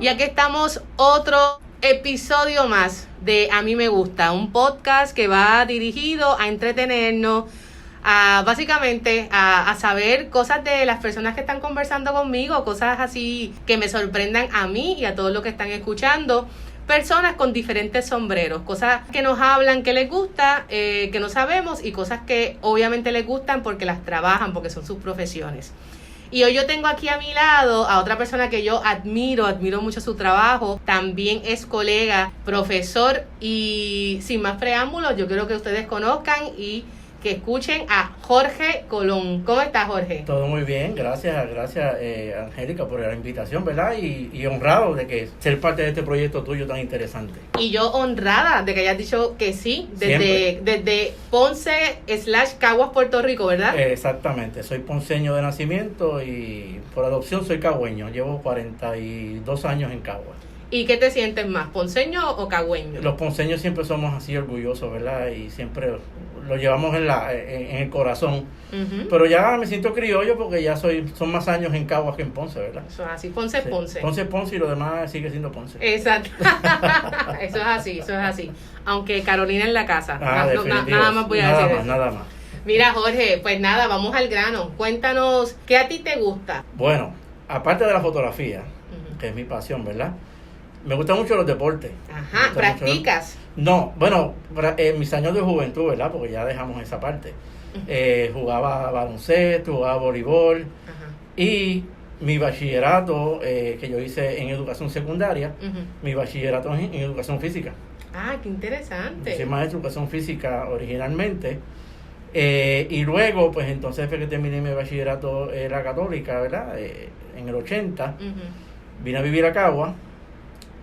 Y aquí estamos, otro episodio más de A mí me gusta, un podcast que va dirigido a entretenernos, básicamente a saber cosas de las personas que están conversando conmigo, cosas así que me sorprendan a mí y a todos los que están escuchando. Personas con diferentes sombreros, cosas que nos hablan que les gusta, que no sabemos, y cosas que obviamente les gustan porque las trabajan, porque son sus profesiones. Y hoy yo tengo aquí a mi lado a otra persona que yo admiro mucho su trabajo, también es colega, profesor, y sin más preámbulos, yo quiero que ustedes conozcan y que escuchen a Jorge Colón. ¿Cómo estás, Jorge? Todo muy bien, gracias Angélica por la invitación, ¿verdad? Y honrado de que ser parte de este proyecto tuyo tan interesante. Y yo honrada de que hayas dicho que sí, desde Ponce/Caguas, Puerto Rico, ¿verdad? Exactamente, soy ponceño de nacimiento y por adopción soy cagüeño, llevo 42 años en Caguas. ¿Y qué te sientes más, ponceño o cagüeño? Los ponceños siempre somos así orgullosos, ¿verdad? Y siempre lo llevamos en el corazón. Uh-huh. Pero ya me siento criollo porque ya son más años en Caguas que en Ponce, ¿verdad? Eso es así, Ponce es Ponce. Ponce es Ponce y lo demás sigue siendo Ponce. Exacto. Eso es así. Aunque Carolina en la casa. Nada más voy a decir eso. Nada más. Mira, Jorge, pues nada, vamos al grano. Cuéntanos, ¿qué a ti te gusta? Bueno, aparte de la fotografía, uh-huh, que es mi pasión, ¿verdad? Me gustan mucho los deportes. Ajá, ¿practicas? No, bueno, en mis años de juventud, ¿verdad? Porque ya dejamos esa parte. Uh-huh. Jugaba baloncesto, jugaba voleibol. Uh-huh. Y mi bachillerato, que yo hice en educación secundaria, uh-huh, mi bachillerato en educación física. Ah, qué interesante. Yo soy maestro de educación física originalmente. Y luego, pues entonces fue que terminé mi bachillerato en la católica, ¿verdad? En el 80. Uh-huh. Vine a vivir a Caguas.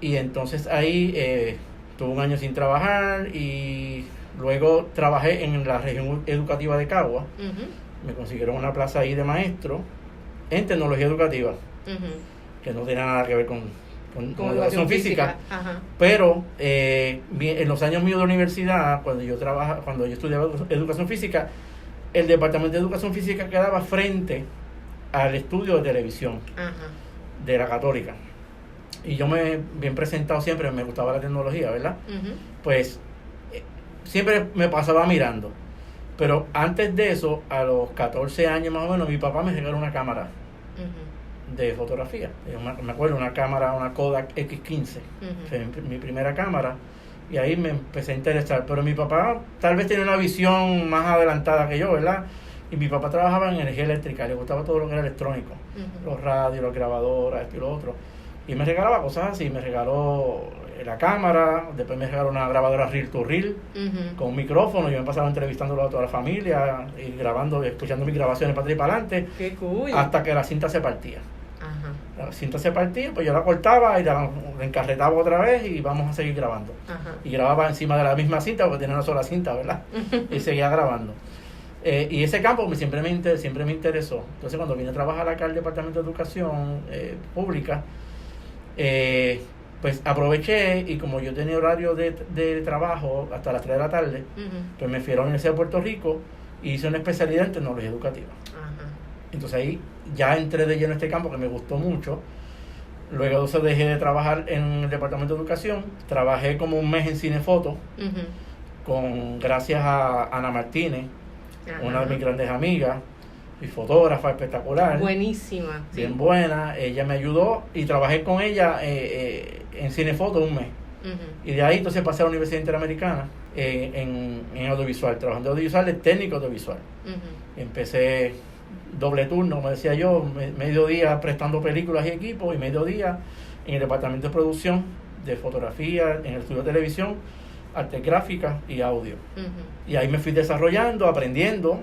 Y entonces ahí tuve un año sin trabajar y luego trabajé en la región educativa de Caguas. Uh-huh. Me consiguieron una plaza ahí de maestro en tecnología educativa, uh-huh, que no tiene nada que ver con educación física. Uh-huh. Pero en los años míos de universidad, cuando yo estudiaba educación física, el departamento de educación física quedaba frente al estudio de televisión, uh-huh, de la católica. Y yo bien presentado siempre, me gustaba la tecnología, ¿verdad? Uh-huh. Pues siempre me pasaba mirando. Pero antes de eso, a los 14 años más o menos, mi papá me regaló una cámara, uh-huh, de fotografía. Me acuerdo, una Kodak X15, uh-huh, fue mi primera cámara. Y ahí me empecé a interesar. Pero mi papá tal vez tenía una visión más adelantada que yo, ¿verdad? Y mi papá trabajaba en energía eléctrica, le gustaba todo lo que era electrónico, uh-huh, los radios, las grabadoras, esto y lo otro. Y me regalaba cosas así, me regaló la cámara, después me regaló una grabadora reel to reel, uh-huh, con un micrófono. Yo me pasaba entrevistándolo a toda la familia y grabando, escuchando mis grabaciones para atrás y para adelante. ¡Qué cool! Hasta que la cinta se partía. Uh-huh. La cinta se partía, pues yo la cortaba y la encarretaba otra vez y vamos a seguir grabando. Uh-huh. Y grababa encima de la misma cinta porque tenía una sola cinta, ¿verdad? Y seguía grabando. Y ese campo siempre me interesó. Entonces cuando vine a trabajar acá al Departamento de Educación Pública, pues aproveché y como yo tenía horario de trabajo hasta las 3 de la tarde, uh-huh, pues me fui a la Universidad de Puerto Rico y hice una especialidad en tecnología educativa. Uh-huh. Entonces ahí ya entré de lleno a este campo que me gustó mucho. Luego dejé de trabajar en el Departamento de Educación, trabajé como un mes en cinefoto, uh-huh, gracias a Ana Martínez, uh-huh, una de mis grandes amigas, y fotógrafa espectacular. Buenísima. Bien, sí, buena. Ella me ayudó y trabajé con ella en cinefoto un mes. Uh-huh. Y de ahí entonces pasé a la Universidad Interamericana en audiovisual, trabajando audiovisual, de técnico audiovisual. Uh-huh. Empecé doble turno, como decía yo, mediodía prestando películas y equipos y mediodía en el departamento de producción de fotografía, en el estudio de televisión, artes gráficas y audio. Uh-huh. Y ahí me fui desarrollando, aprendiendo.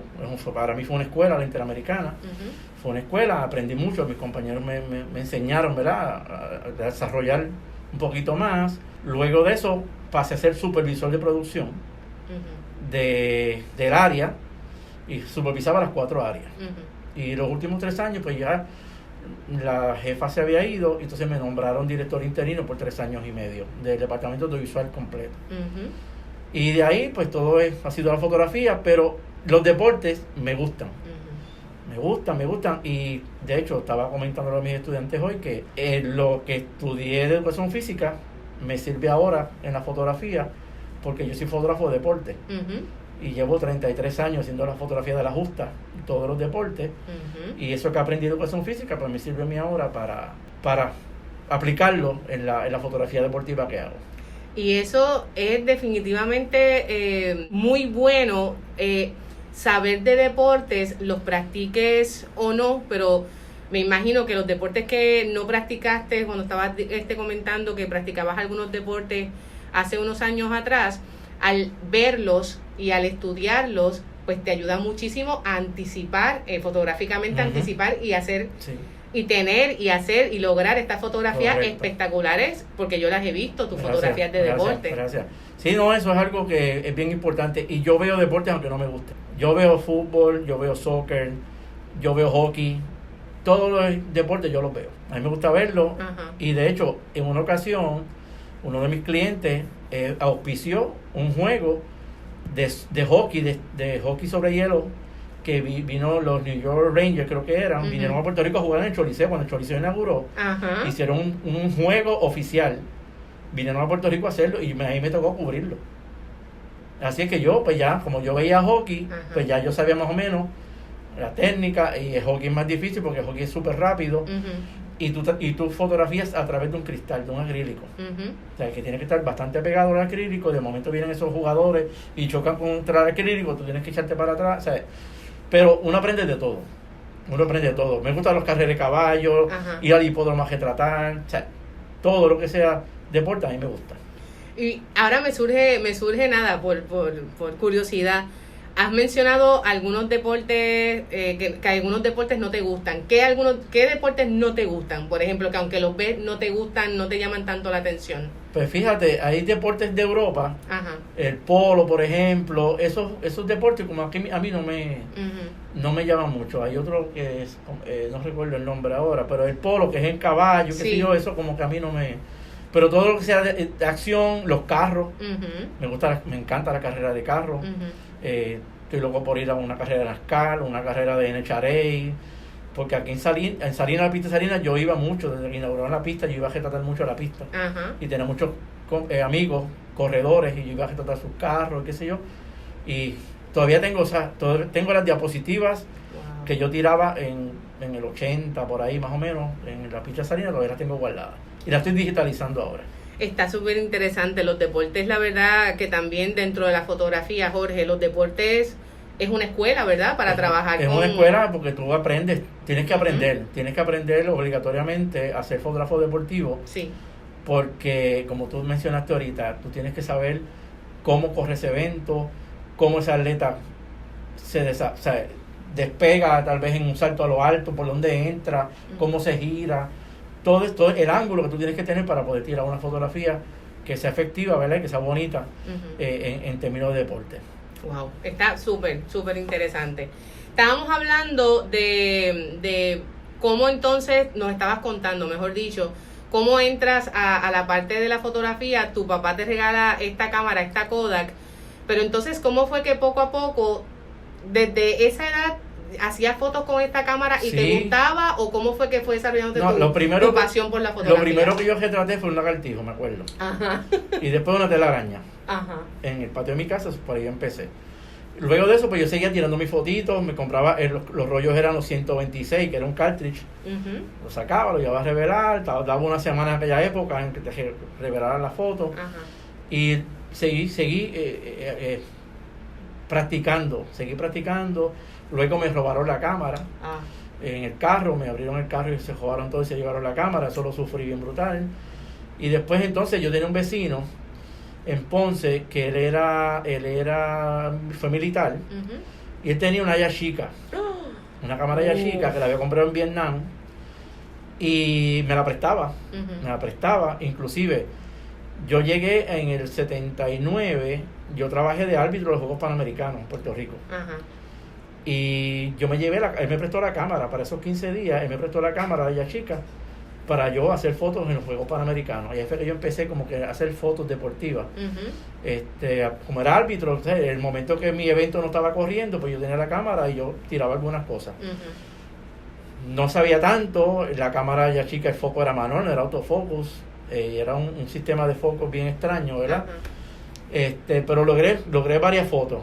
Para mí fue una escuela, la Interamericana. Uh-huh. Fue una escuela, aprendí mucho, mis compañeros me enseñaron, ¿verdad?, a desarrollar un poquito más. Luego de eso pasé a ser supervisor de producción, uh-huh, del área, y supervisaba las 4 áreas. Uh-huh. Y los últimos 3 años pues ya la jefa se había ido, y entonces me nombraron director interino por 3 años y medio del departamento audiovisual completo. Uh-huh. Y de ahí pues todo ha sido la fotografía, pero los deportes me gustan. Uh-huh. Me me gustan. Y de hecho, estaba comentando a mis estudiantes hoy que lo que estudié de educación física me sirve ahora en la fotografía, porque yo soy fotógrafo de deporte. Y llevo 33 años haciendo la fotografía de la justa, todos los deportes. Y eso que aprendí de educación física, pues me sirve a mí ahora para aplicarlo en la fotografía deportiva que hago. Y eso es definitivamente muy bueno, saber de deportes, los practiques o no, pero me imagino que los deportes que no practicaste, cuando estabas comentando que practicabas algunos deportes hace unos años atrás, al verlos y al estudiarlos, pues te ayuda muchísimo a anticipar, fotográficamente anticipar y hacer... Sí. Y tener y hacer y lograr estas fotografías espectaculares, porque yo las he visto, tus fotografías de deporte. Gracias. Sí, no, eso es algo que es bien importante. Y yo veo deportes aunque no me guste. Yo veo fútbol, yo veo soccer, yo veo hockey. Todos los deportes yo los veo. A mí me gusta verlos. Y de hecho, en una ocasión, uno de mis clientes auspició un juego de hockey, de hockey sobre hielo, que vino los New York Rangers, creo que eran, vinieron a Puerto Rico a jugar en el Choliseo. Cuando el Choliseo inauguró, hicieron un juego oficial, vinieron a Puerto Rico a hacerlo y ahí me tocó cubrirlo. Así es que yo, pues ya, como yo veía hockey, pues ya yo sabía más o menos la técnica, y el hockey es más difícil porque el hockey es súper rápido, y tú fotografías a través de un cristal, de un acrílico. O sea, que tiene que estar bastante pegado al acrílico. De momento vienen esos jugadores y chocan contra el acrílico, tú tienes que echarte para atrás, o sea, pero uno aprende de todo. Me gustan los carreras de caballo, ir al hipódromo a retratar, o sea, todo lo que sea deporte a mí me gusta. Y ahora me surge nada, por curiosidad. Has mencionado algunos deportes, que algunos deportes no te gustan. ¿Qué deportes no te gustan? Por ejemplo, que aunque los ves no te gustan, no te llaman tanto la atención. Pues fíjate, hay deportes de Europa, el polo, por ejemplo, esos deportes como aquí a mí no me llaman mucho. Hay otro que es, no recuerdo el nombre ahora, pero el polo, que es en caballo, qué sé yo, eso como que a mí no me... Pero todo lo que sea de acción, los carros, me encanta la carrera de carros. Estoy loco por ir a una carrera de NASCAR, una carrera de NHRA, porque aquí en Salinas, la pista de Salinas, yo iba mucho, desde que inauguraron la pista, yo iba a retratar mucho la pista. Y tenía muchos amigos, corredores, y yo iba a retratar sus carros, qué sé yo. Y todavía tengo las diapositivas que yo tiraba en el 80, por ahí más o menos, en la pista de Salinas, todavía las tengo guardadas. Y las estoy digitalizando ahora. Está súper interesante. Los deportes, la verdad, que también dentro de la fotografía, Jorge, los deportes es una escuela, ¿verdad? Para trabajar con... Es una escuela porque tú aprendes, tienes que aprender obligatoriamente a ser fotógrafo deportivo. Sí. Porque, como tú mencionaste ahorita, tú tienes que saber cómo corre ese evento, cómo ese atleta se despega tal vez en un salto a lo alto, por dónde entra, cómo se gira. Todo esto, el ángulo que tú tienes que tener para poder tirar una fotografía que sea efectiva, ¿verdad? Y que sea bonita en términos de deporte. Wow, está súper interesante. Estábamos hablando de cómo entonces, nos estabas contando, mejor dicho, cómo entras a la parte de la fotografía. Tu papá te regala esta cámara, esta Kodak, pero entonces, ¿cómo fue que poco a poco, desde esa edad, hacías fotos con esta cámara y te gustaba, o cómo fue que fue desarrollando tu pasión por la fotografía? Lo primero que yo retraté fue un lagartijo, me acuerdo. Y después una telaraña. En el patio de mi casa, por ahí empecé. Luego de eso, pues yo seguía tirando mis fotitos, me compraba, los rollos eran los 126, que era un cartridge. Lo sacaba, lo llevaba a revelar, daba una semana en aquella época en que te revelaran las fotos. Y seguí practicando. Luego me robaron la cámara en el carro, me abrieron el carro y se robaron todo y se llevaron la cámara. Eso lo sufrí bien brutal. Y después entonces yo tenía un vecino en Ponce que fue militar, y él tenía una Yashica, una cámara Yashica que la había comprado en Vietnam, y me la prestaba, inclusive yo llegué en el 79, yo trabajé de árbitro de los Juegos Panamericanos en Puerto Rico. Y yo me llevé, él me prestó la cámara para esos 15 días, él me prestó la cámara de Yashica para yo hacer fotos en los Juegos Panamericanos. Y ahí fue que yo empecé como que a hacer fotos deportivas. Como era árbitro, o sea, el momento que mi evento no estaba corriendo, pues yo tenía la cámara y yo tiraba algunas cosas. no sabía tanto, la cámara ya chica, el foco era manual, no era autofocus, era un sistema de focos bien extraño, ¿verdad? Pero logré varias fotos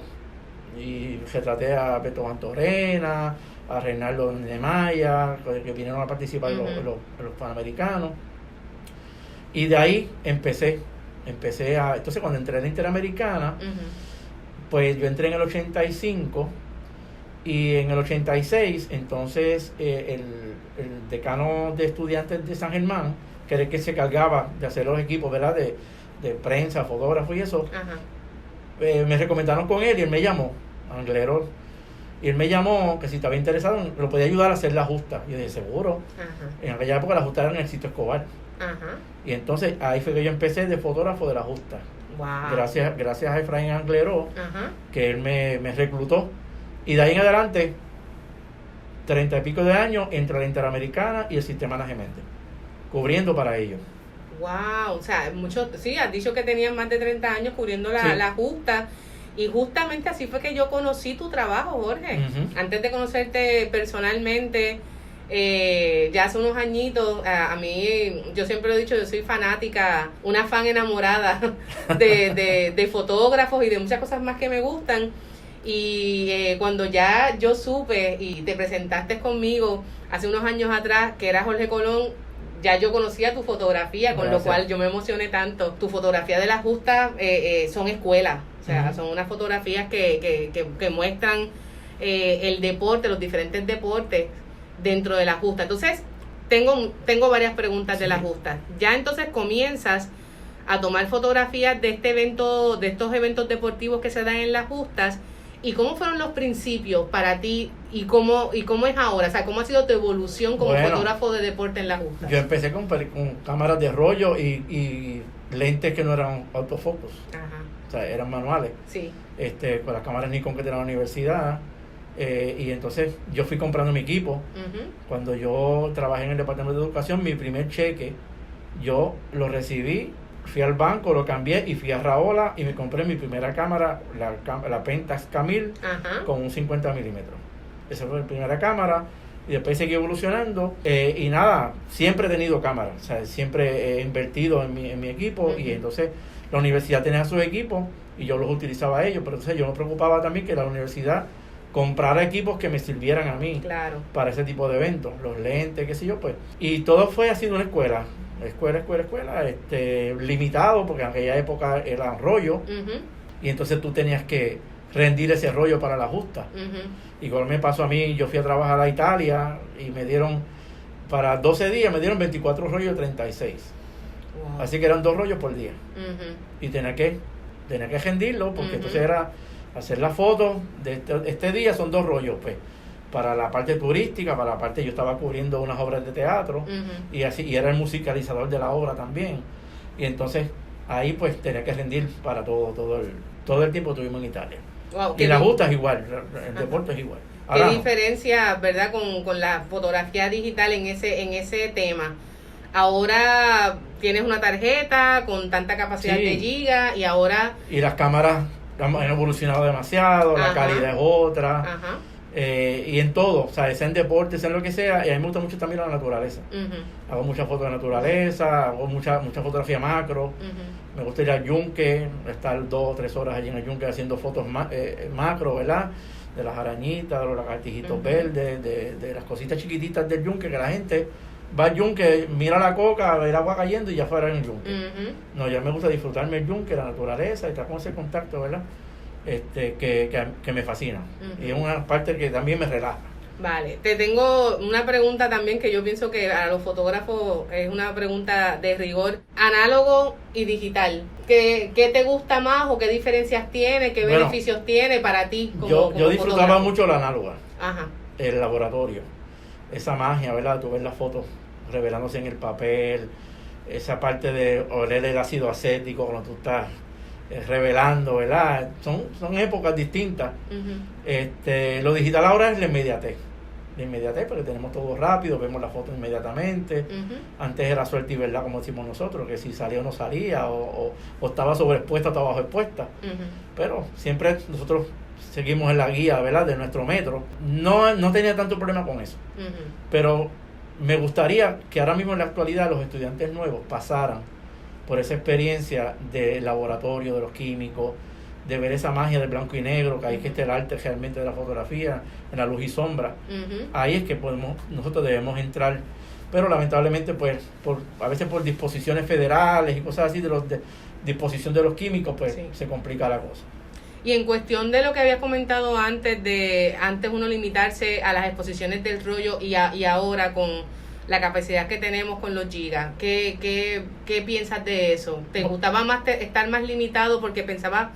y retraté a Beto Antorena, a Reinaldo de Maya, que vinieron a participar los Panamericanos, y de ahí empecé entonces cuando entré en la Interamericana, pues yo entré en el 85 y en el 86 entonces el decano de estudiantes de San Germán, que era el que se cargaba de hacer los equipos, ¿verdad? De prensa, fotógrafos y eso, me recomendaron con él y él me llamó, Anglerol, y él me llamó que si estaba interesado lo podía ayudar a hacer la justa. Y yo dije, seguro. En aquella época la justa era en el sitio Escobar. Y entonces ahí fue que yo empecé de fotógrafo de la justa. Wow. Gracias a Efraín Angleró, que él me reclutó. Y de ahí en adelante, 30 y pico de años entre la Interamericana y el Sistema Nagemente, cubriendo para ellos. Wow, o sea, sí, has dicho que tenías más de 30 años cubriendo la justa. Y justamente así fue que yo conocí tu trabajo, Jorge. Antes de conocerte personalmente, ya hace unos añitos, a mí, yo siempre lo he dicho, yo soy fanática, una fan enamorada de fotógrafos y de muchas cosas más que me gustan. Y cuando ya yo supe y te presentaste conmigo hace unos años atrás que era Jorge Colón, ya yo conocía tu fotografía, con lo cual yo me emocioné tanto. Tu fotografía de la justa son escuelas, o sea, son unas fotografías que muestran el deporte, los diferentes deportes dentro de la justa. Entonces, tengo varias preguntas de la justa. Ya entonces comienzas a tomar fotografías de estos eventos deportivos que se dan en las justas. ¿Y cómo fueron los principios para ti y cómo es ahora? O sea, ¿cómo ha sido tu evolución como fotógrafo de deporte en la justa? Yo empecé con cámaras de rollo y lentes que no eran autofocus. O sea, eran manuales. Sí. Con las cámaras Nikon que tenía la universidad. Y entonces yo fui comprando mi equipo. Cuando yo trabajé en el departamento de educación, mi primer cheque, yo lo recibí, fui al banco, lo cambié y fui a Raola y me compré mi primera cámara, la Pentax Camil, con un 50 milímetros. Esa fue mi primera cámara y después seguí evolucionando y nada, siempre he tenido cámaras, o sea, siempre he invertido en mi equipo y entonces la universidad tenía sus equipos y yo los utilizaba a ellos, pero entonces yo me preocupaba también que la universidad comprara equipos que me sirvieran a mí para ese tipo de eventos, los lentes, qué sé yo, pues. Y todo fue así de una escuela, limitado, porque en aquella época era rollo, y entonces tú tenías que rendir ese rollo para la justa. Igual me pasó a mí, yo fui a trabajar a Italia y me dieron, para 12 días, me dieron 24 rollos de 36. Wow. Así que eran 2 rollos por día. Y tenía que rendirlo, porque entonces era hacer la foto de este día, son 2 rollos, pues. Para la parte turística, para la parte yo estaba cubriendo unas obras de teatro y así, y era el musicalizador de la obra también, y entonces ahí pues tenía que rendir para todo el tiempo que estuvimos en Italia. Wow, y la justa es igual, el deporte es igual. Ahora, ¿qué diferencia, verdad, con la fotografía digital en ese tema? Ahora tienes una tarjeta con tanta capacidad de giga y ahora... Y las cámaras han evolucionado demasiado, la calidad es otra. Y en todo, o sea, sea en deporte, sea en lo que sea, y a mí me gusta mucho también la naturaleza. Hago muchas fotos de naturaleza, hago mucha fotografía macro. Me gusta ir al yunque, estar 2 o 3 horas allí en el yunque haciendo fotos macro, ¿verdad? De las arañitas, de los lagartijitos verdes, de las cositas chiquititas del yunque, que la gente va al yunque, mira la coca, ve el agua cayendo y ya fuera en el yunque. No, ya me gusta disfrutarme el yunque, la naturaleza, y estar con ese contacto, ¿verdad? Que me fascina. Y es una parte que también me relaja. Vale, te tengo una pregunta también que yo pienso que a los fotógrafos es una pregunta de rigor. Análogo y digital, ¿qué te gusta más o qué diferencias tiene, qué beneficios tiene para ti yo disfrutaba fotógrafo? Mucho la análoga, el laboratorio, esa magia, ¿verdad? Tú ves las fotos revelándose en el papel, esa parte de oler el ácido acético cuando tú estás revelando, ¿verdad? Son épocas distintas. Lo digital ahora es la inmediatez, porque tenemos todo rápido, vemos la foto inmediatamente. Antes era suerte y verdad, como decimos nosotros, que si salía o no salía, o estaba sobreexpuesta o estaba bajo expuesta. Pero siempre nosotros seguimos en la guía, ¿verdad?, de nuestro metro. No tenía tanto problema con eso. Pero me gustaría que ahora mismo en la actualidad los estudiantes nuevos pasaran por esa experiencia del laboratorio, de los químicos, de ver esa magia del blanco y negro, que ahí es que está el arte realmente de la fotografía, en la luz y sombra. Ahí es que nosotros debemos entrar, pero lamentablemente pues a veces por disposiciones federales y cosas así, de disposición de los químicos, pues se complica la cosa. Y en cuestión de lo que había comentado antes, de antes uno limitarse a las exposiciones del rollo y ahora con la capacidad que tenemos con los gigas, ¿qué piensas de eso? ¿Te gustaba más estar más limitado porque pensabas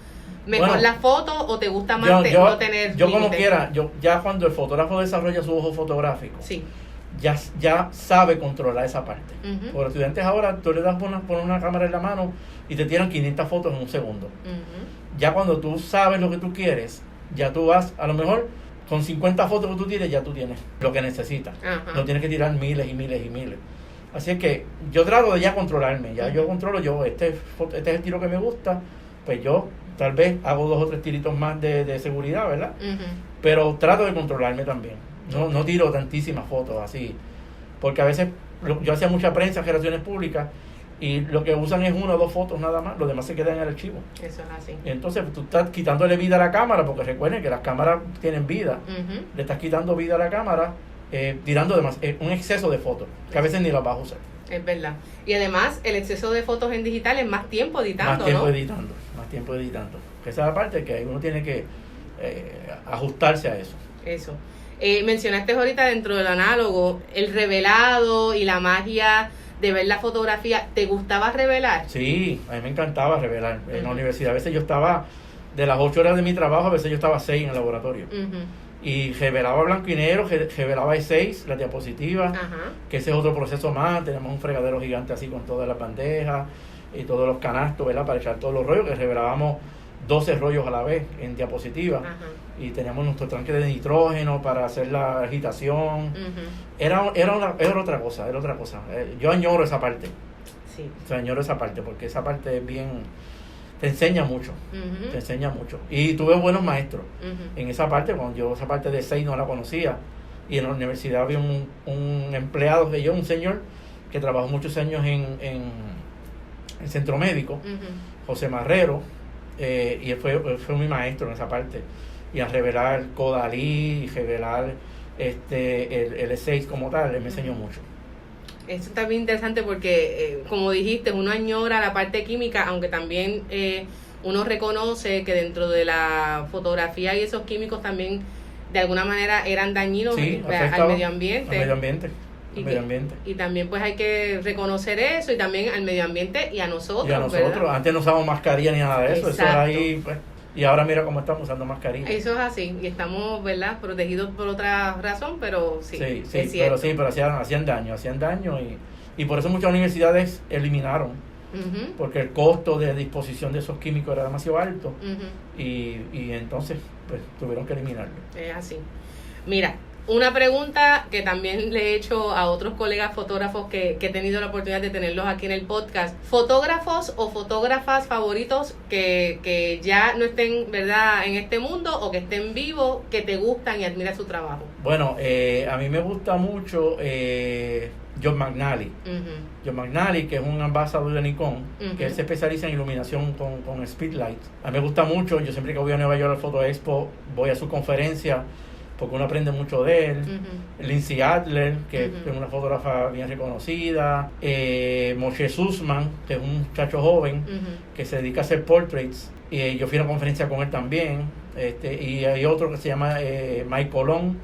mejor las fotos, o te gusta más no tener yo como quiera, ya cuando el fotógrafo desarrolla su ojo fotográfico, ya sabe controlar esa parte. Por los estudiantes ahora, tú le das por una cámara en la mano y te tiran 500 fotos en un segundo. Ya cuando tú sabes lo que tú quieres, ya tú vas, a lo mejor con 50 fotos que tú tires, ya tú tienes lo que necesitas. No tienes que tirar miles y miles y miles. Así es que yo trato de ya controlarme, yo controlo, este es el tiro que me gusta, pues yo tal vez hago 2 o 3 tiritos más de seguridad, ¿verdad? Pero trato de controlarme también. No tiro tantísimas fotos así, porque a veces yo hacía mucha prensa, relaciones públicas, y lo que usan es 1 o 2 fotos nada más, lo demás se queda en el archivo. Eso es así. Entonces tú estás quitándole vida a la cámara, porque recuerden que las cámaras tienen vida. Le estás quitando vida a la cámara, tirando un exceso de fotos, que a veces ni las vas a usar. Es verdad. Y además, el exceso de fotos en digital es más tiempo editando, más tiempo editando. Esa es la parte que uno tiene que ajustarse a eso. Eso. Mencionaste ahorita dentro del análogo el revelado y la magia de ver la fotografía. ¿Te gustaba revelar? Sí, a mí me encantaba revelar. En la universidad a veces yo estaba, de las 8 horas de mi trabajo, a veces yo estaba 6 en el laboratorio. Y revelaba blanco y negro, revelaba E6, la diapositiva, que ese es otro proceso más. Tenemos un fregadero gigante así con todas las bandejas y todos los canastos, ¿verdad?, para echar todos los rollos, que revelábamos 12 rollos a la vez en diapositiva. Y teníamos nuestro tanque de nitrógeno para hacer la agitación. Era otra cosa. Yo añoro esa parte. Sí. Añoro esa parte, porque esa parte es bien, te enseña mucho. Y tuve buenos maestros en esa parte. Cuando yo esa parte de 6 no la conocía, y en la universidad había un empleado de yo, un señor que trabajó muchos años en el centro médico, José Marrero, y él fue mi maestro en esa parte, y a revelar Kodalí y revelar el E6 como tal, él me enseñó mucho. Eso está bien interesante porque, como dijiste, uno añora la parte química, aunque también uno reconoce que dentro de la fotografía y esos químicos también de alguna manera eran dañinos al medio ambiente. Y también pues hay que reconocer eso, y también al medio ambiente y a nosotros. ¿verdad? Antes no usábamos mascarilla ni nada de eso. Exacto. Eso era ahí, pues, y ahora mira cómo estamos usando mascarilla. Eso es así, y estamos, ¿verdad?, protegidos por otra razón, pero sí es cierto. pero hacían daño, y por eso muchas universidades eliminaron, porque el costo de disposición de esos químicos era demasiado alto, y entonces pues tuvieron que eliminarlo. Es así. Mira, una pregunta que también le he hecho a otros colegas fotógrafos que he tenido la oportunidad de tenerlos aquí en el podcast. ¿Fotógrafos o fotógrafas favoritos que ya no estén, ¿verdad?, en este mundo, o que estén vivos, que te gustan y admiras su trabajo? Bueno, a mí me gusta mucho John McNally. John McNally, que es un embajador de Nikon, que él se especializa en iluminación con speedlight. A mí me gusta mucho. Yo siempre que voy a Nueva York al Photo Expo, voy a su conferencia, porque uno aprende mucho de él. Lindsay Adler, que es una fotógrafa bien reconocida. Moshe Sussman, que es un muchacho joven que se dedica a hacer portraits. Y yo fui a una conferencia con él también. Y hay otro que se llama Mike Colón,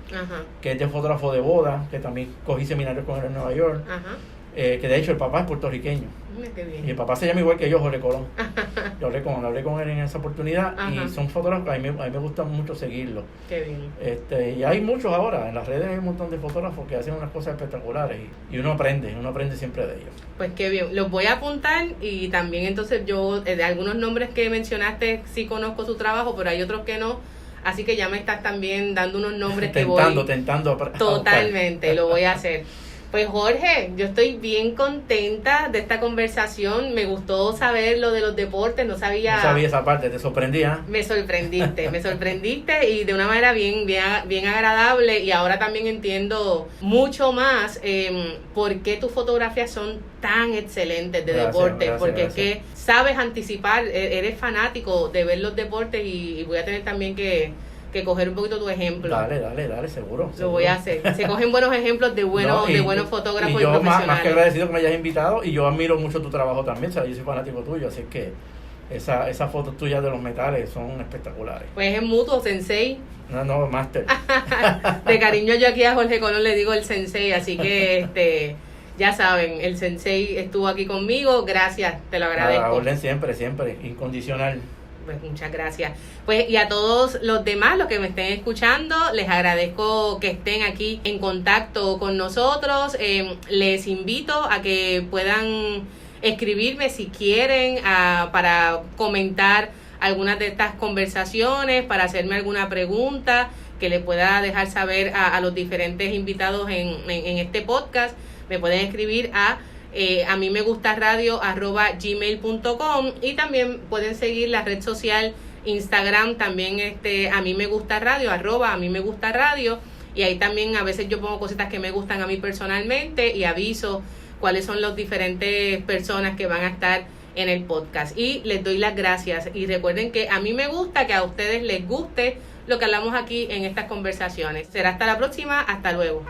que es de fotógrafo de boda, que también cogí seminarios con él en Nueva York. Que de hecho el papá es puertorriqueño. Qué bien. Y el papá se llama igual que yo, Jorge Colón. Yo hablé con él en esa oportunidad. Y son fotógrafos, a mí me gusta mucho seguirlo. Qué bien. Y hay muchos ahora, en las redes hay un montón de fotógrafos que hacen unas cosas espectaculares, y uno aprende siempre de ellos. Pues qué bien, los voy a apuntar. Y también entonces yo, de algunos nombres que mencionaste, sí conozco su trabajo, pero hay otros que no. Así que ya me estás también dando unos nombres tentando Totalmente, lo voy a hacer. Pues Jorge, yo estoy bien contenta de esta conversación. Me gustó saber lo de los deportes, no sabía esa parte, te sorprendía. Me sorprendiste y de una manera bien agradable, y ahora también entiendo mucho más por qué tus fotografías son tan excelentes de deportes, porque gracias. Es que sabes anticipar, eres fanático de ver los deportes y voy a tener también que coger un poquito tu ejemplo. Dale, seguro. Lo voy a hacer. Se cogen buenos ejemplos de buenos fotógrafos y yo profesionales. Más que agradecido que me hayas invitado, y yo admiro mucho tu trabajo también, ¿sabes? Yo soy fanático tuyo, así que esas fotos tuyas de los metales son espectaculares. Pues es mutuo, sensei. No, máster. De cariño yo aquí a Jorge Colón le digo el sensei, así que ya saben, el sensei estuvo aquí conmigo, gracias, te lo agradezco. A orden siempre, incondicional. Pues muchas gracias. Pues y a todos los demás, los que me estén escuchando, les agradezco que estén aquí en contacto con nosotros. Les invito a que puedan escribirme si quieren para comentar algunas de estas conversaciones, para hacerme alguna pregunta que le pueda dejar saber a los diferentes invitados en este podcast. Me pueden escribir a mí me gusta radio @gmail.com, y también pueden seguir la red social Instagram también a mí me gusta radio @a mí me gusta radio, y ahí también a veces yo pongo cositas que me gustan a mí personalmente y aviso cuáles son las diferentes personas que van a estar en el podcast, y les doy las gracias. Y recuerden que a mí me gusta que a ustedes les guste lo que hablamos aquí en estas conversaciones. Será hasta la próxima, hasta luego.